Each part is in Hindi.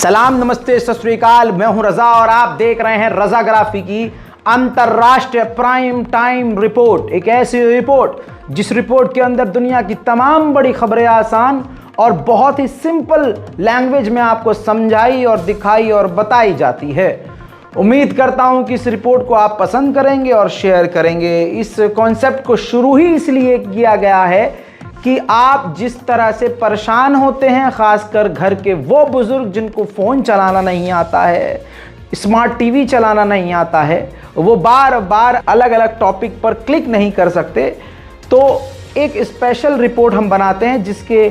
सलाम, नमस्ते, सत श्री अकाल। मैं हूं रजा और आप देख रहे हैं रजाग्राफी की अंतरराष्ट्रीय प्राइम टाइम रिपोर्ट। एक ऐसी रिपोर्ट जिस रिपोर्ट के अंदर दुनिया की तमाम बड़ी खबरें आसान और बहुत ही सिंपल लैंग्वेज में आपको समझाई और दिखाई और बताई जाती है। उम्मीद करता हूं कि इस रिपोर्ट को आप पसंद करेंगे और शेयर करेंगे। इस कॉन्सेप्ट को शुरू ही इसलिए किया गया है कि आप जिस तरह से परेशान होते हैं, खासकर घर के वो बुजुर्ग जिनको फ़ोन चलाना नहीं आता है, स्मार्ट टीवी चलाना नहीं आता है, वो बार बार अलग अलग टॉपिक पर क्लिक नहीं कर सकते, तो एक स्पेशल रिपोर्ट हम बनाते हैं जिसके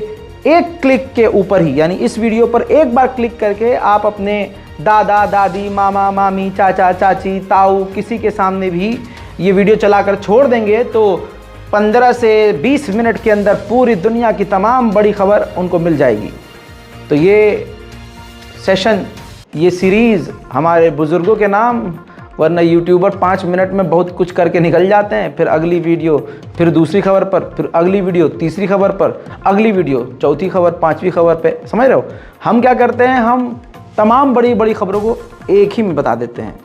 एक क्लिक के ऊपर ही, यानी इस वीडियो पर एक बार क्लिक करके आप अपने दादा दादी, मामा मामी, चाचा चाची, ताऊ, किसी के सामने भी ये वीडियो चलाकर छोड़ देंगे तो 15 से 20 मिनट के अंदर पूरी दुनिया की तमाम बड़ी खबर उनको मिल जाएगी। तो ये सेशन, ये सीरीज़ हमारे बुज़ुर्गों के नाम, वरना यूट्यूबर 5 मिनट में बहुत कुछ करके निकल जाते हैं, फिर अगली वीडियो, फिर दूसरी खबर पर, फिर अगली वीडियो तीसरी खबर पर, अगली वीडियो चौथी खबर, पांचवी खबर पे, समझ रहे हो। हम क्या करते हैं, हम तमाम बड़ी बड़ी खबरों को एक ही में बता देते हैं।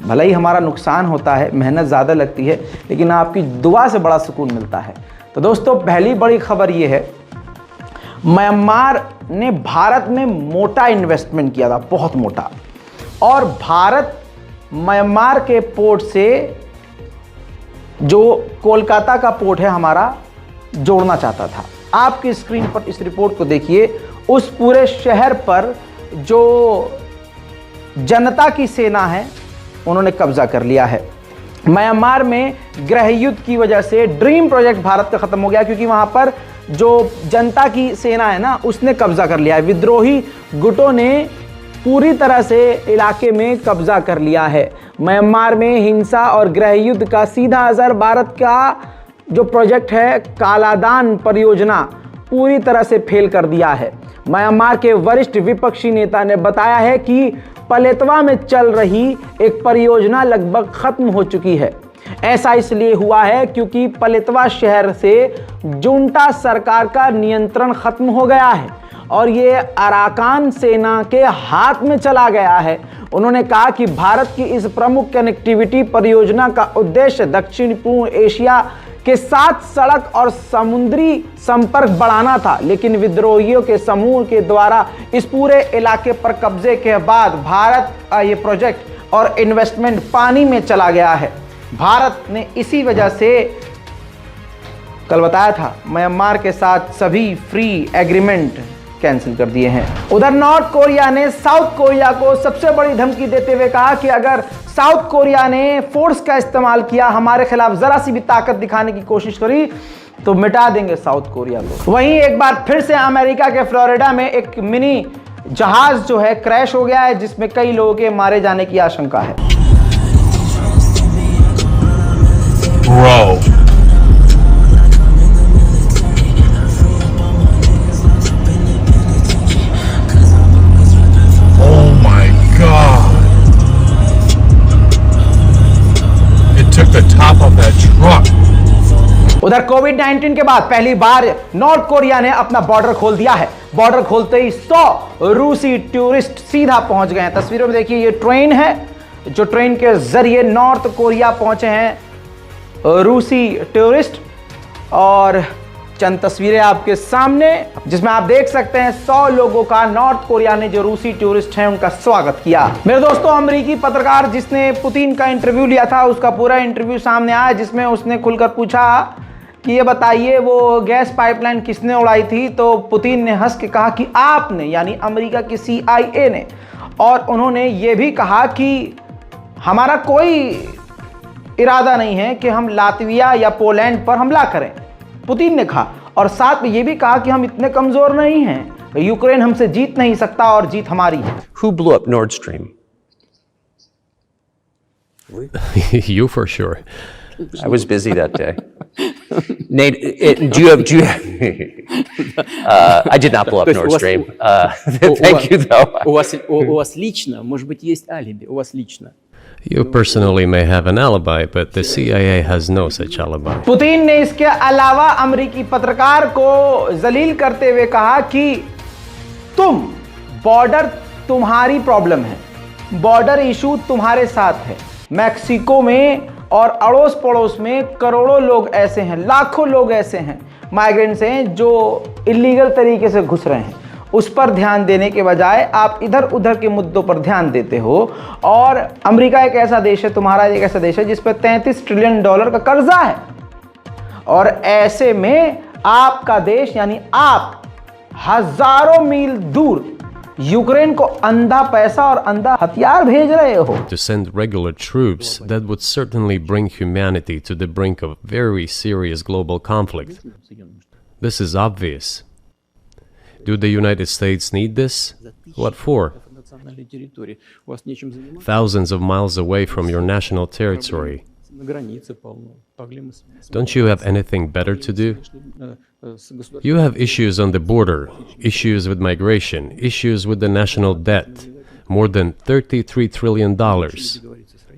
भले ही हमारा नुकसान होता है, मेहनत ज़्यादा लगती है, लेकिन आपकी दुआ से बड़ा सुकून मिलता है। तो दोस्तों, पहली बड़ी खबर ये है, म्यांमार ने भारत में मोटा इन्वेस्टमेंट किया था, बहुत मोटा, और भारत म्यांमार के पोर्ट से, जो कोलकाता का पोर्ट है हमारा, जोड़ना चाहता था। आपकी स्क्रीन पर इस रिपोर्ट को देखिए। उस पूरे शहर पर जो जनता की सेना है उन्होंने कब्जा कर लिया है। म्यांमार में गृह युद्ध की वजह से ड्रीम प्रोजेक्ट भारत का खत्म हो गया, क्योंकि वहां पर जो जनता की सेना है ना, उसने कब्जा कर लिया है। विद्रोही गुटों ने पूरी तरह से इलाके में कब्जा कर लिया है। म्यांमार में हिंसा और गृह युद्ध का सीधा असर भारत का जो प्रोजेक्ट है कालादान परियोजना पूरी तरह से फेल कर दिया है। म्यांमार के वरिष्ठ विपक्षी नेता ने बताया है कि पलेतवा में चल रही एक परियोजना लगभग खत्म हो चुकी है। ऐसा इसलिए हुआ है क्योंकि पलेतवा शहर से जुंटा सरकार का नियंत्रण खत्म हो गया है और ये अराकान सेना के हाथ में चला गया है। उन्होंने कहा कि भारत की इस प्रमुख कनेक्टिविटी परियोजना का उद्देश्य दक्षिण पूर्व एशिया के साथ सड़क और समुद्री संपर्क बढ़ाना था, लेकिन विद्रोहियों के समूह के द्वारा इस पूरे इलाके पर कब्जे के बाद भारत का ये प्रोजेक्ट और इन्वेस्टमेंट पानी में चला गया है। भारत ने इसी वजह से, कल बताया था, म्यांमार के साथ सभी फ्री एग्रीमेंट कैंसिल कर दिए हैं। उधर नॉर्थ कोरिया ने साउथ कोरिया को सबसे बड़ी धमकी देते हुए कहा कि अगर साउथ कोरिया ने फोर्स का इस्तेमाल किया, हमारे खिलाफ जरा सी भी ताकत दिखाने की कोशिश करी, तो मिटा देंगे साउथ कोरिया को। वहीं एक बार फिर से अमेरिका के फ्लोरिडा में एक मिनी जहाज जो है क्रैश हो गया है, जिसमें कई लोगों के मारे जाने की आशंका है। उधर कोविड-19 के बाद पहली बार नॉर्थ कोरिया ने अपना बॉर्डर खोल दिया है। बॉर्डर खोलते ही 100 रूसी टूरिस्ट सीधा पहुंच गए हैं। तस्वीरों में देखिए, ये ट्रेन है जो ट्रेन के जरिए नॉर्थ कोरिया पहुंचे हैं रूसी टूरिस्ट, और चंद तस्वीरें आपके सामने जिसमें आप देख सकते हैं 100 लोगों का नॉर्थ कोरिया ने, जो रूसी टूरिस्ट हैं, उनका स्वागत किया। मेरे दोस्तों, अमेरिकी पत्रकार जिसने पुतिन का इंटरव्यू लिया था, उसका पूरा इंटरव्यू सामने आया, जिसमें उसने खुलकर पूछा कि ये बताइए वो गैस पाइपलाइन किसने उड़ाई थी, तो पुतिन ने हंस के कहा कि आपने, यानी अमेरिका की CIA ने। और उन्होंने ये भी कहा कि हमारा कोई इरादा नहीं है कि हम लातविया या पोलैंड पर हमला करें, पुतिन ने कहा। और साथ में ये भी कहा कि हम इतने कमजोर नहीं हैं, यूक्रेन हमसे जीत नहीं सकता और जीत हमारी है। Who blew up Nord Stream? You for sure. I was busy that day. Nate, do you have I did not blow up Nord Stream. Thank you, though. У вас лично, может быть, есть алиби, у вас лично. You personally may have an alibi, but the CIA has no such alibi. Putin ने इसके अलावा अमेरिकी पत्रकार को जलील करते हुए कहा कि तुम बॉर्डर तुम्हारी प्रॉब्लम है, बॉर्डर इशू तुम्हारे साथ है। मैक्सिको में और अड़ोस पड़ोस में करोड़ों लोग ऐसे हैं, लाखों लोग ऐसे हैं, माइग्रेंट्स हैं जो इलीगल तरीके से घुस रहे हैं। उस पर ध्यान देने के बजाय आप इधर उधर के मुद्दों पर ध्यान देते हो। और अमेरिका एक ऐसा देश है, तुम्हारा एक ऐसा देश है जिस पर $33 ट्रिलियन का कर्जा है, और ऐसे में आपका देश यानी आप हजारों मील दूर यूक्रेन को अंधा पैसा और अंधा हथियार भेज रहे हो। To send regular troops, that would certainly bring humanity to the brink of very serious global conflict. This is obvious. Do the United States need this? What for? Национальной территории. У вас нечем заниматься. Thousands of miles away from your national territory. На границе полно. Проблемы Don't you have anything better to do? с государством. You have issues on the border, issues with migration, issues with the national debt. More than $33 trillion.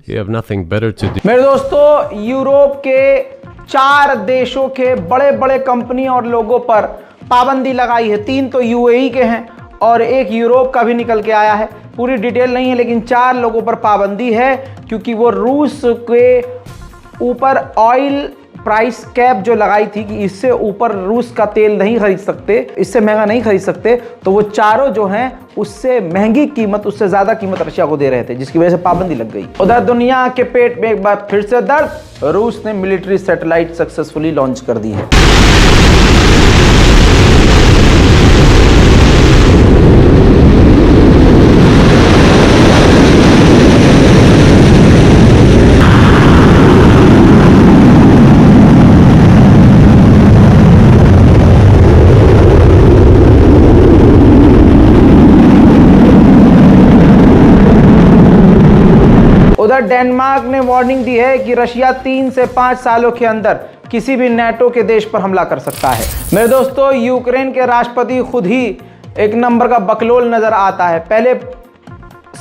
You have nothing better to do. मेरे दोस्तों, यूरोप के 4 देशों के बड़े बड़े कंपनी और लोगों पर पाबंदी लगाई है। 3 तो यूएई के हैं और एक यूरोप का भी निकल के आया है। पूरी डिटेल नहीं है, लेकिन 4 लोगों पर पाबंदी है क्योंकि वो रूस के ऊपर ऑयल प्राइस कैप जो लगाई थी कि इससे ऊपर रूस का तेल नहीं खरीद सकते, इससे महंगा नहीं खरीद सकते, तो वो चारों जो हैं उससे महंगी कीमत, उससे ज़्यादा कीमत रशिया को दे रहे थे, जिसकी वजह से पाबंदी लग गई। उधर दुनिया के पेट में एक बार फिर से दर्द, रूस ने मिलिट्री सैटेलाइट सक्सेसफुली लॉन्च कर दी है। उधर डेनमार्क ने वार्निंग दी है कि रशिया 3 से 5 सालों के अंदर किसी भी नेटो के देश पर हमला कर सकता है। मेरे दोस्तों, यूक्रेन के राष्ट्रपति खुद ही एक नंबर का बकलोल नजर आता है। पहले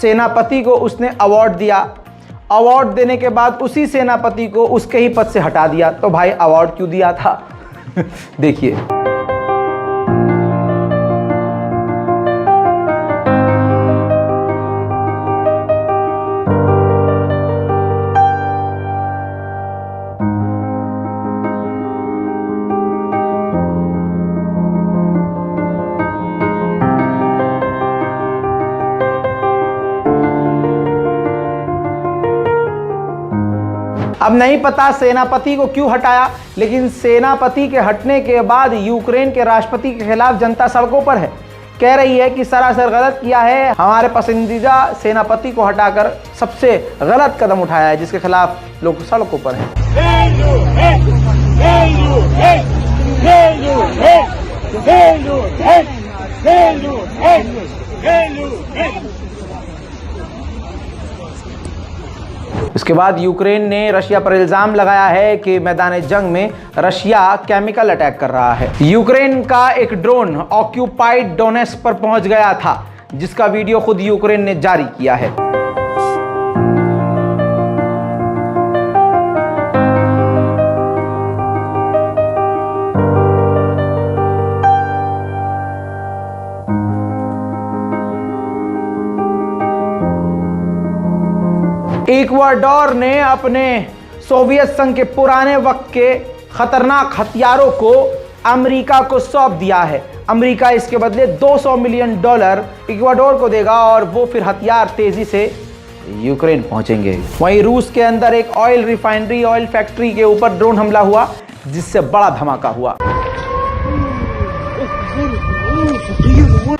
सेनापति को उसने अवार्ड दिया, अवार्ड देने के बाद उसी सेनापति को उसके ही पद से हटा दिया। तो भाई अवार्ड क्यों दिया था? देखिए, अब नहीं पता सेनापति को क्यों हटाया, लेकिन सेनापति के हटने के बाद यूक्रेन के राष्ट्रपति के खिलाफ जनता सड़कों पर है। कह रही है कि सरासर गलत किया है, हमारे पसंदीदा सेनापति को हटाकर सबसे गलत कदम उठाया है, जिसके खिलाफ लोग सड़कों पर हैं। इसके बाद यूक्रेन ने रशिया पर इल्जाम लगाया है कि मैदान जंग में रशिया केमिकल अटैक कर रहा है। यूक्रेन का एक ड्रोन ऑक्यूपाइड डोनेस्क पर पहुंच गया था, जिसका वीडियो खुद यूक्रेन ने जारी किया है। इक्वाडोर ने अपने सोवियत संघ के पुराने वक्त के खतरनाक हथियारों को अमेरिका को सौंप दिया है। अमेरिका इसके बदले $200 मिलियन इक्वाडोर को देगा और वो फिर हथियार तेजी से यूक्रेन पहुंचेंगे। वहीं रूस के अंदर एक ऑयल रिफाइनरी, ऑयल फैक्ट्री के ऊपर ड्रोन हमला हुआ, जिससे बड़ा धमाका हुआ।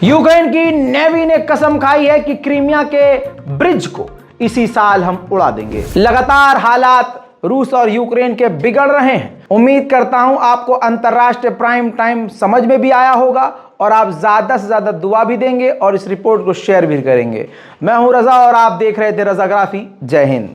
यूक्रेन की नेवी ने कसम खाई है कि क्रीमिया के ब्रिज को इसी साल हम उड़ा देंगे। लगातार हालात रूस और यूक्रेन के बिगड़ रहे हैं। उम्मीद करता हूं आपको अंतरराष्ट्रीय प्राइम टाइम समझ में भी आया होगा और आप ज्यादा से ज्यादा दुआ भी देंगे और इस रिपोर्ट को शेयर भी करेंगे। मैं हूं रजा और आप देख रहे थे रजाग्राफी। जय हिंद।